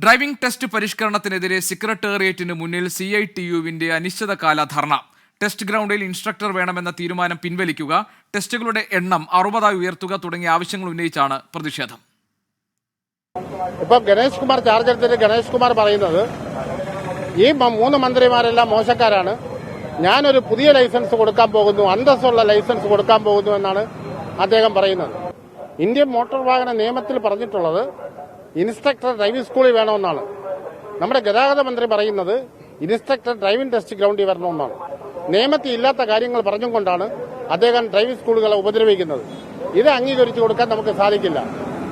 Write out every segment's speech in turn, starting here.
Driving test പരിഷ്കരണത്തിനെതിരെ സെക്രട്ടേറിയറ്റിന് മുന്നിൽ CITU-വിന്റെ അനിശ്ചിതകാല ധർണ. ടെസ്റ്റ് ഗ്രൗണ്ടിൽ ഇൻസ്ട്രക്ടർ വേണമെന്ന തീരുമാനം പിൻവലിക്കുക, ടെസ്റ്റുകളുടെ എണ്ണം 60 ഉയർത്തുക തുടങ്ങിയ ആവശ്യങ്ങൾ ഉന്നയിച്ചാണ് പ്രതിഷേധം. ഇപ്പം ഗണേഷ് കുമാർ ചാർജ് എടുത്തിട്ട് ഗണേഷ് കുമാർ പറയുന്നത് ഈ 3 മന്ത്രിമാരെല്ലാം മോശക്കാരാണ്, ഞാനൊരു പുതിയ ലൈസൻസ് കൊടുക്കാൻ പോകുന്നു, അന്തസ്സുള്ള ലൈസൻസ് കൊടുക്കാൻ പോകുന്നു എന്നാണ് അദ്ദേഹം പറയുന്നത്. ഇന്ത്യൻ മോട്ടോർ വാഹന നിയമത്തിൽ പറഞ്ഞിട്ടുള്ളത് ഇൻസ്ട്രക്ടർ ഡ്രൈവിംഗ് സ്കൂളിൽ വേണമെന്നാണ്. നമ്മുടെ ഗതാഗത മന്ത്രി പറയുന്നത് ഇൻസ്ട്രക്ടർ ഡ്രൈവിംഗ് ടെസ്റ്റ് ഗ്രൗണ്ടിൽ വരണമെന്നാണ്. നിയമത്തിൽ ഇല്ലാത്ത കാര്യങ്ങൾ പറഞ്ഞുകൊണ്ടാണ് അദ്ദേഹം ഡ്രൈവിംഗ് സ്കൂളുകളെ ഉപദ്രവിക്കുന്നത്. ഇത് അംഗീകരിച്ചു കൊടുക്കാൻ നമുക്ക് സാധിക്കില്ല.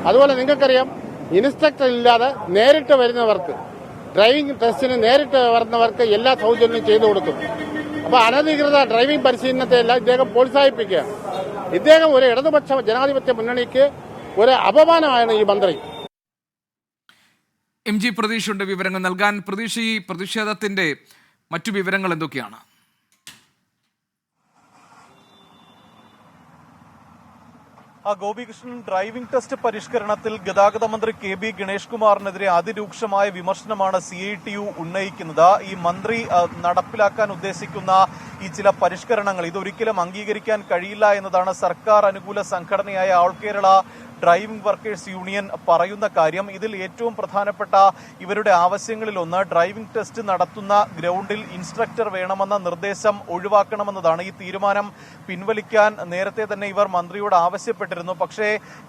അതുപോലെ നിങ്ങൾക്കറിയാം, ഇൻസ്ട്രക്ടർ ഇല്ലാതെ നേരിട്ട് വരുന്നവർക്ക്, ഡ്രൈവിംഗ് ടെസ്റ്റിന് നേരിട്ട് വരുന്നവർക്ക് എല്ലാ സൗജന്യവും ചെയ്തു കൊടുക്കും. അപ്പൊ അനധികൃത ഡ്രൈവിംഗ് പരിശീലനത്തെ എല്ലാം ഇദ്ദേഹം പ്രോത്സാഹിപ്പിക്കുകയാണ്. ഇദ്ദേഹം ഒരു ഇടതുപക്ഷ ജനാധിപത്യ മുന്നണിക്ക് ഒരു അപമാനമാണ് ഈ മന്ത്രി. MG പ്രതീഷുണ്ട് വിവരങ്ങൾ നൽകാൻ. പ്രതീഷ്, ഈ പ്രതിഷേധത്തിന്റെ മറ്റു വിവരങ്ങൾ എന്തൊക്കെയാണ്? ഗോപികൃഷ്ണൻ, ഡ്രൈവിംഗ് ടെസ്റ്റ് പരിഷ്കരണത്തിൽ ഗതാഗത മന്ത്രി KB ഗണേഷ് കുമാറിനെതിരെ അതിരൂക്ഷമായ വിമർശനമാണ് CITU ഉന്നയിക്കുന്നത്. ഈ മന്ത്രി നടപ്പിലാക്കാൻ ഉദ്ദേശിക്കുന്ന ഈ ചില പരിഷ്കരണങ്ങൾ ഇതൊരിക്കലും അംഗീകരിക്കാൻ കഴിയില്ല എന്നതാണ് സർക്കാർ അനുകൂല സംഘടനയായ all Kerala driving workers union പറയുന്ന കാര്യം. ഇതിൽ ഏറ്റവും പ്രധാനപ്പെട്ട ഇവരുടെ ആവശ്യങ്ങളിലൊന്ന് ഡ്രൈവിംഗ് ടെസ്റ്റ് നടത്തുന്ന ഗ്രൗണ്ടിൽ ഇൻസ്ട്രക്ടർ വേണമെന്ന നിർദ്ദേശം ഒഴിവാക്കണമെന്നതാണ്. ഈ തീരുമാനം പിൻവലിക്കാൻ നേരത്തെ തന്നെ ഇവർ മന്ത്രിയോട് ആവശ്യപ്പെട്ടിരുന്നു. പക്ഷേ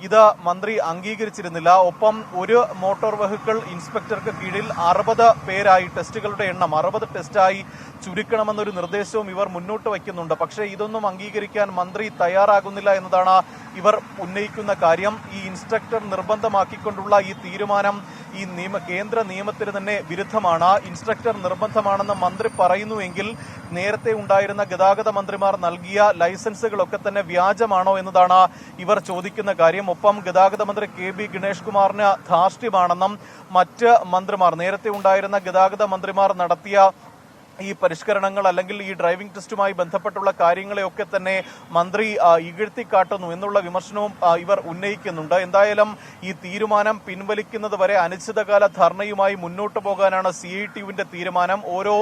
ഇത് മന്ത്രി അംഗീകരിച്ചിരുന്നില്ല. ഒപ്പം ഒരു മോട്ടോർ വെഹിക്കിൾ ഇൻസ്പെക്ടർക്ക് കീഴിൽ 60 പേരായി ടെസ്റ്റുകളുടെ എണ്ണം 60 ടെസ്റ്റായി ചുരുക്കണമെന്നൊരു നിർദ്ദേശവും ഇവർ മുന്നോട്ട് വയ്ക്കുന്നുണ്ട്. പക്ഷേ ഇതൊന്നും അംഗീകരിക്കാൻ മന്ത്രി തയ്യാറാകുന്നില്ല എന്നതാണ് ഇവർ ഉന്നയിക്കുന്ന കാര്യം. ഈ ഇൻസ്ട്രക്ടർ നിർബന്ധമാക്കിക്കൊണ്ടുള്ള ഈ തീരുമാനം ഈ കേന്ദ്ര നിയമത്തിന് തന്നെ വിരുദ്ധമാണ്. ഇൻസ്ട്രക്ടർ നിർബന്ധമാണെന്ന് മന്ത്രി പറയുന്നുവെങ്കിൽ നേരത്തെ ഉണ്ടായിരുന്ന ഗതാഗത മന്ത്രിമാർ നൽകിയ ലൈസൻസുകളൊക്കെ തന്നെ വ്യാജമാണോ എന്നതാണ് ഇവർ ചോദിക്കുന്ന കാര്യം. ഒപ്പം ഗതാഗത മന്ത്രി KB ഗണേഷ് കുമാറിന് ധാർഷ്ട്യമാണെന്നും മറ്റ് മന്ത്രിമാർ, നേരത്തെ ഉണ്ടായിരുന്ന ഗതാഗത മന്ത്രിമാർ നടത്തിയ ഈ പരിഷ്കരണങ്ങൾ അല്ലെങ്കിൽ ഈ ഡ്രൈവിംഗ് ടെസ്റ്റുമായി ബന്ധപ്പെട്ടുള്ള കാര്യങ്ങളെയൊക്കെ തന്നെ മന്ത്രി ഇകഴ്ത്തിക്കാട്ടുന്നു എന്നുള്ള വിമർശനവും ഇവർ ഉന്നയിക്കുന്നുണ്ട്. എന്തായാലും ഈ തീരുമാനം പിൻവലിക്കുന്നത് വരെ അനിശ്ചിതകാല ധർണയുമായി മുന്നോട്ട് പോകാനാണ് CITU-വിന്റെ തീരുമാനം. ഓരോ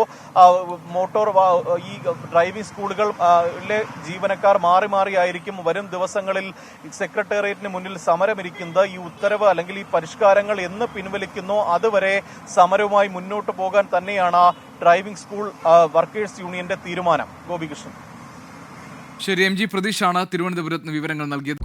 ഈ ഡ്രൈവിംഗ് സ്കൂളുകളിലെ ജീവനക്കാർ മാറി മാറിയായിരിക്കും വരും ദിവസങ്ങളിൽ സെക്രട്ടേറിയറ്റിന് മുന്നിൽ സമരമിരിക്കുന്നത്. ഈ ഉത്തരവ് അല്ലെങ്കിൽ ഈ പരിഷ്കാരങ്ങൾ എന്ന് പിൻവലിക്കുന്നോ അതുവരെ സമരവുമായി മുന്നോട്ട് പോകാൻ തന്നെയാണ് ഡ്രൈവിംഗ് സ്കൂൾ വർക്കേഴ്സ് യൂണിയന്റെ തീരുമാനം. ഗോപികൃഷ്ണൻ. ശരി, MG പ്രതീഷാണ് തിരുവനന്തപുരത്ത് നിന്ന് വിവരങ്ങൾ നൽകിയത്.